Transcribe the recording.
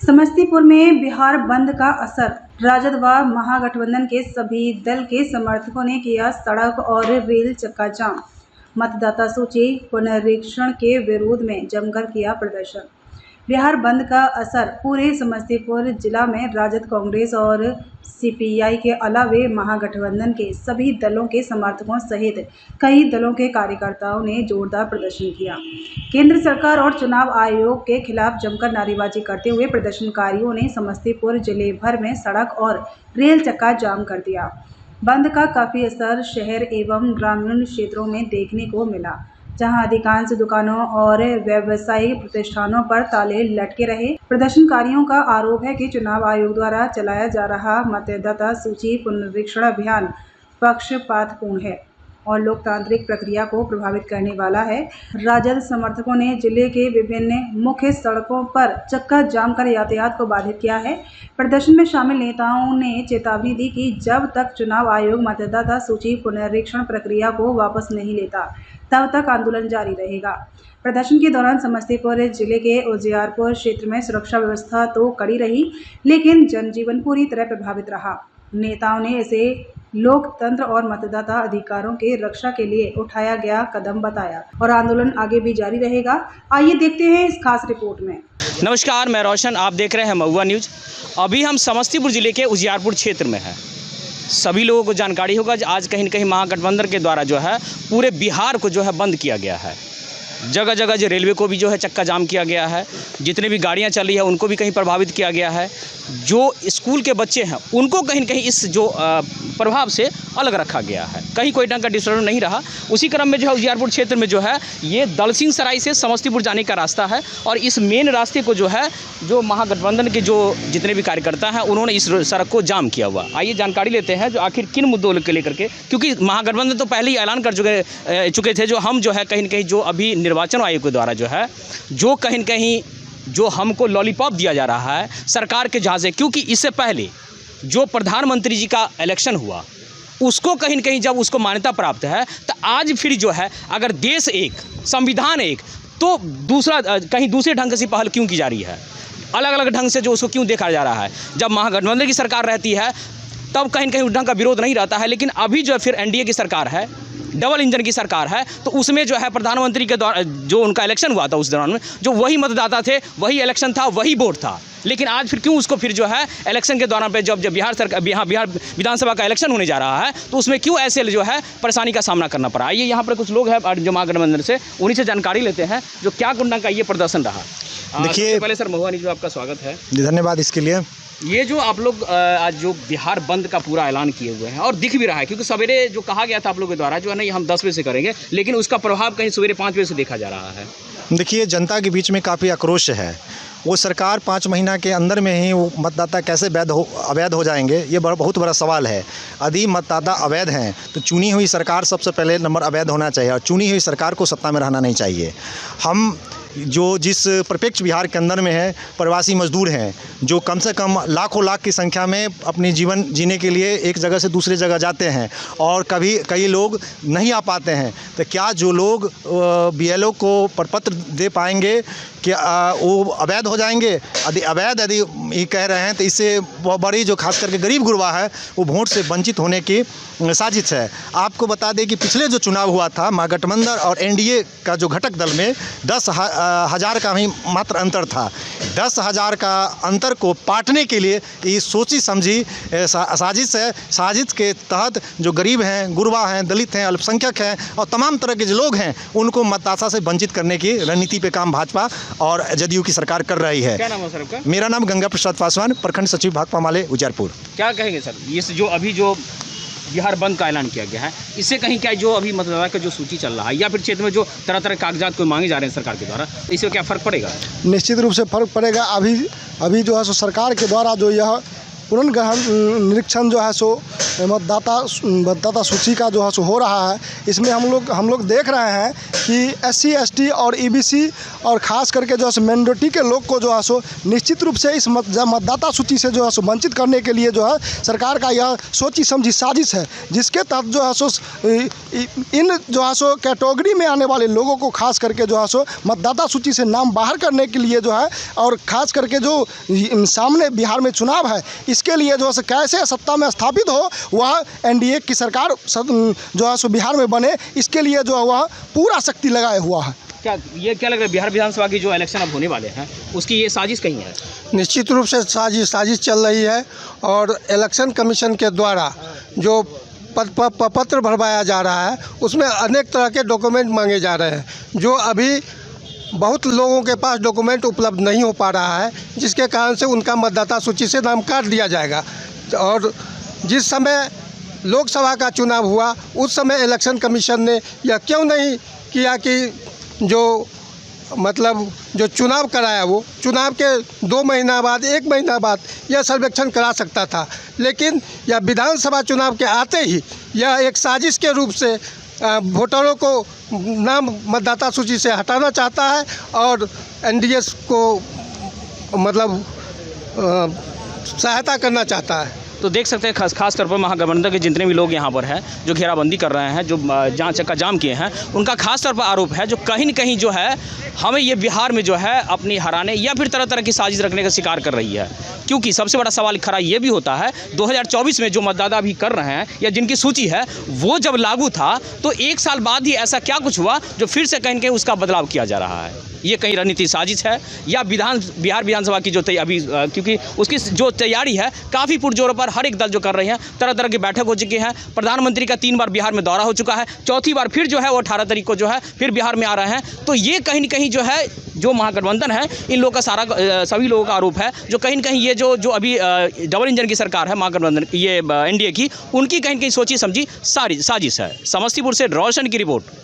समस्तीपुर में बिहार बंद का असर, राजद व महागठबंधन के सभी दल के समर्थकों ने किया सड़क और रेल चक्का जाम। मतदाता सूची पुनरीक्षण के विरोध में जमकर किया प्रदर्शन। बिहार बंद का असर पूरे समस्तीपुर जिला में राजद, कांग्रेस और सीपीआई के अलावे महागठबंधन के सभी दलों के समर्थकों सहित कई दलों के कार्यकर्ताओं ने जोरदार प्रदर्शन किया। केंद्र सरकार और चुनाव आयोग के खिलाफ जमकर नारेबाजी करते हुए प्रदर्शनकारियों ने समस्तीपुर जिले भर में सड़क और रेल चक्का जाम कर दिया। बंद का काफ़ी असर शहर एवं ग्रामीण क्षेत्रों में देखने को मिला, जहां अधिकांश दुकानों और व्यावसायिक प्रतिष्ठानों पर ताले लटके रहे। प्रदर्शनकारियों का आरोप है कि चुनाव आयोग द्वारा चलाया जा रहा मतदाता सूची पुनरीक्षण अभियान पक्षपातपूर्ण है और लोकतांत्रिक प्रक्रिया को प्रभावित करने वाला है। राजद समर्थकों ने जिले के विभिन्न मुख्य सड़कों पर चक्का जाम कर यातायात को बाधित किया है। प्रदर्शन में शामिल नेताओं ने चेतावनी दी कि जब तक चुनाव आयोग मतदाता सूची पुनरीक्षण प्रक्रिया को वापस नहीं लेता, तब तक आंदोलन जारी रहेगा। प्रदर्शन के दौरान समस्तीपुर जिले के उजियारपुर क्षेत्र में सुरक्षा व्यवस्था तो कड़ी रही, लेकिन जनजीवन पूरी तरह प्रभावित रहा। नेताओं ने इसे लोकतंत्र और मतदाता अधिकारों के रक्षा के लिए उठाया गया कदम बताया और आंदोलन आगे भी जारी रहेगा। आइए देखते हैं इस खास रिपोर्ट में। नमस्कार, मैं रोशन, आप देख रहे हैं महुआ न्यूज़। अभी हम समस्तीपुर जिले के उजियारपुर क्षेत्र में हैं। सभी लोगों को जानकारी होगा आज कहीं न कहीं महागठबंधन के द्वारा जो है पूरे बिहार को जो है बंद किया गया है। जगह जगह जो रेलवे को भी जो है चक्का जाम किया गया है। जितने भी गाड़ियां चली है उनको भी कहीं प्रभावित किया गया है। जो स्कूल के बच्चे हैं उनको कहीं न कहीं इस जो प्रभाव से अलग रखा गया है। कहीं कोई ढंग का डिस्टर्बेंस नहीं रहा। उसी क्रम में जो है उजियारपुर क्षेत्र में जो है ये दलसिंह सराय से समस्तीपुर जाने का रास्ता है और इस मेन रास्ते को जो है जो महागठबंधन के जो जितने भी कार्यकर्ता हैं उन्होंने इस सड़क को जाम किया हुआ। आइए जानकारी लेते हैं जो आखिर किन मुद्दों को लेकर के, क्योंकि महागठबंधन तो पहले ही ऐलान कर चुके थे जो हम जो है कहीं न कहीं जो अभी निर्वाचन आयोग के द्वारा जो है जो कहीं न कहीं जो हमको लॉलीपॉप दिया जा रहा है सरकार के जहाँ से, क्योंकि इससे पहले जो प्रधानमंत्री जी का इलेक्शन हुआ उसको कहीं न कहीं जब उसको मान्यता प्राप्त है तो आज फिर जो है अगर देश एक, संविधान एक, तो दूसरा कहीं दूसरे ढंग से पहल क्यों की जा रही है, अलग अलग ढंग से जो उसको क्यों देखा जा रहा है। जब महागठबंधन की सरकार रहती है तब कहीं न कहीं उस ढंग का विरोध नहीं रहता है, लेकिन अभी जो फिर एनडीए की सरकार है, डबल इंजन की सरकार है, तो उसमें जो है प्रधानमंत्री के द्वारा जो उनका इलेक्शन हुआ था उस दौरान में जो वही मतदाता थे, वही इलेक्शन था, वही वोट था। लेकिन आज फिर क्यों उसको फिर जो है इलेक्शन के दौरान पे जब बिहार विधानसभा का इलेक्शन होने जा रहा है तो उसमें क्यों ऐसे जो है परेशानी का सामना करना पड़ा। आइए यहाँ पर कुछ लोग हैं जो महागठबंधन से, उन्हीं से जानकारी लेते हैं जो क्या गुंडा का ये प्रदर्शन रहा। देखिए पहले सर महुआ न्यूज़ में आपका स्वागत है। धन्यवाद इसके लिए। ये जो आप लोग आज जो बिहार बंद का पूरा ऐलान किए हुए हैं और दिख भी रहा है, क्योंकि सवेरे जो कहा गया था आप लोगों के द्वारा जो है नहीं हम 10 बजे से करेंगे, लेकिन उसका प्रभाव कहीं सवेरे 5 बजे से देखा जा रहा है। देखिए जनता के बीच में काफ़ी आक्रोश है। वो सरकार 5 महीना के अंदर में ही वो मतदाता कैसे अवैध हो जाएंगे, ये बहुत बड़ा सवाल है। यदि मतदाता अवैध हैं तो चुनी हुई सरकार सबसे पहले नंबर अवैध होना चाहिए और चुनी हुई सरकार को सत्ता में रहना नहीं चाहिए। हम जो जिस परिप्रेक्ष्य बिहार के अंदर में है, प्रवासी मजदूर हैं जो कम से कम लाखों लाख की संख्या में अपने जीवन जीने के लिए एक जगह से दूसरी जगह जाते हैं और कई लोग नहीं आ पाते हैं, तो क्या जो लोग बीएलओ को प्रपत्र दे पाएंगे कि वो अवैध हो जाएंगे? यदि ये कह रहे हैं तो इससे बड़ी जो खास करके गरीब गुरबा है वो वोट से वंचित होने की साजिश है। आपको बता दें कि पिछले जो चुनाव हुआ था महागठबंधन और एनडीए का जो घटक दल में 10,000 का ही मात्र अंतर था। 10,000 का अंतर को पाटने के लिए ये सोची समझी साजिश है। साजिश के तहत जो गरीब हैं, गुरबा हैं, दलित हैं, अल्पसंख्यक हैं और तमाम तरह के जो लोग हैं उनको मतदाता से वंचित करने की रणनीति पे काम भाजपा और जदयू की सरकार कर रही है। क्या नाम है सर आपका? मेरा नाम गंगा प्रसाद पासवान, प्रखंड सचिव भाकपा माले उजियारपुर। क्या कहेंगे सर, ये जो अभी जो बिहार बंद का ऐलान किया गया है, इससे कहीं क्या जो अभी मतदाता का जो सूची चल रहा है या फिर क्षेत्र में जो तरह तरह कागजात को मांगे जा रहे हैं सरकार के द्वारा, इससे क्या फ़र्क पड़ेगा? निश्चित रूप से फ़र्क पड़ेगा। अभी जो है सो सरकार के द्वारा जो यह पुनर्ग्रहण निरीक्षण जो है सो मतदाता सूची का जो है सो हो रहा है, इसमें हम लोग देख रहे हैं कि SC ST और EBC और ख़ास करके जो है माइनॉरिटी के लोग को जो है सो निश्चित रूप से इस मतदाता सूची से जो है सो वंचित करने के लिए जो है सरकार का यह सोची समझी साजिश है, जिसके तहत जो है सो इन जो है सो कैटेगरी में आने वाले लोगों को खास करके जो है सो मतदाता सूची से नाम बाहर करने के लिए जो है, और ख़ास करके जो सामने बिहार में चुनाव है, इसके लिए जो है कैसे सत्ता में स्थापित हो, वह NDA की सरकार जो है सो बिहार में बने, इसके लिए जो है वह पूरा शक्ति लगाए हुआ है। क्या लग रहा है बिहार विधानसभा की जो इलेक्शन अब होने वाले हैं उसकी ये साजिश कहीं है? निश्चित रूप से साजिश चल रही है और इलेक्शन कमीशन के द्वारा जो पत्र भरवाया जा रहा है उसमें अनेक तरह के डॉक्यूमेंट मांगे जा रहे हैं, जो अभी बहुत लोगों के पास डॉक्यूमेंट उपलब्ध नहीं हो पा रहा है, जिसके कारण से उनका मतदाता सूची से नाम काट दिया जाएगा। और जिस समय लोकसभा का चुनाव हुआ उस समय इलेक्शन कमीशन ने यह क्यों नहीं किया कि जो चुनाव कराया वो चुनाव के 2 महीना बाद 1 महीना बाद यह सर्वेक्षण करा सकता था, लेकिन यह विधानसभा चुनाव के आते ही यह एक साजिश के रूप से वोटरों को नाम मतदाता सूची से हटाना चाहता है और NDA को सहायता करना चाहता है। तो देख सकते हैं खास तौर पर महागठबंधन के जितने भी लोग यहाँ पर हैं जो घेराबंदी कर रहे हैं, जो जहाँ चक्का जाम किए हैं, उनका खास तौर पर आरोप है जो कहीं न कहीं जो है हमें ये बिहार में जो है अपनी हराने या फिर तरह तरह की साजिश रखने का शिकार कर रही है। क्योंकि सबसे बड़ा सवाल खड़ा ये भी होता है 2024 में जो मतदाता अभी कर रहे हैं या जिनकी सूची है वो जब लागू था तो 1 साल बाद ही ऐसा क्या कुछ हुआ जो फिर से कहीं न कहीं उसका बदलाव किया जा रहा है। ये कहीं रणनीति साजिश है या बिहार विधानसभा की जो अभी क्योंकि उसकी जो तैयारी है काफ़ी पुरजोरों पर हर एक दल जो कर रहे हैं, तरह तरह की बैठक हो चुकी है, प्रधानमंत्री का 3 बार बिहार में दौरा हो चुका है, चौथी बार फिर जो है वो 18 तारीख को जो है फिर बिहार में आ रहे हैं। तो ये कहीं न कहीं जो है जो महागठबंधन है इन लोगों का सभी लोगों का आरोप है जो कहीं न कहीं ये जो अभी डबल इंजन की सरकार है महागठबंधन ये NDA की, उनकी कहीं न कहीं सोची समझी साजिश है। समस्तीपुर से रोशन की रिपोर्ट।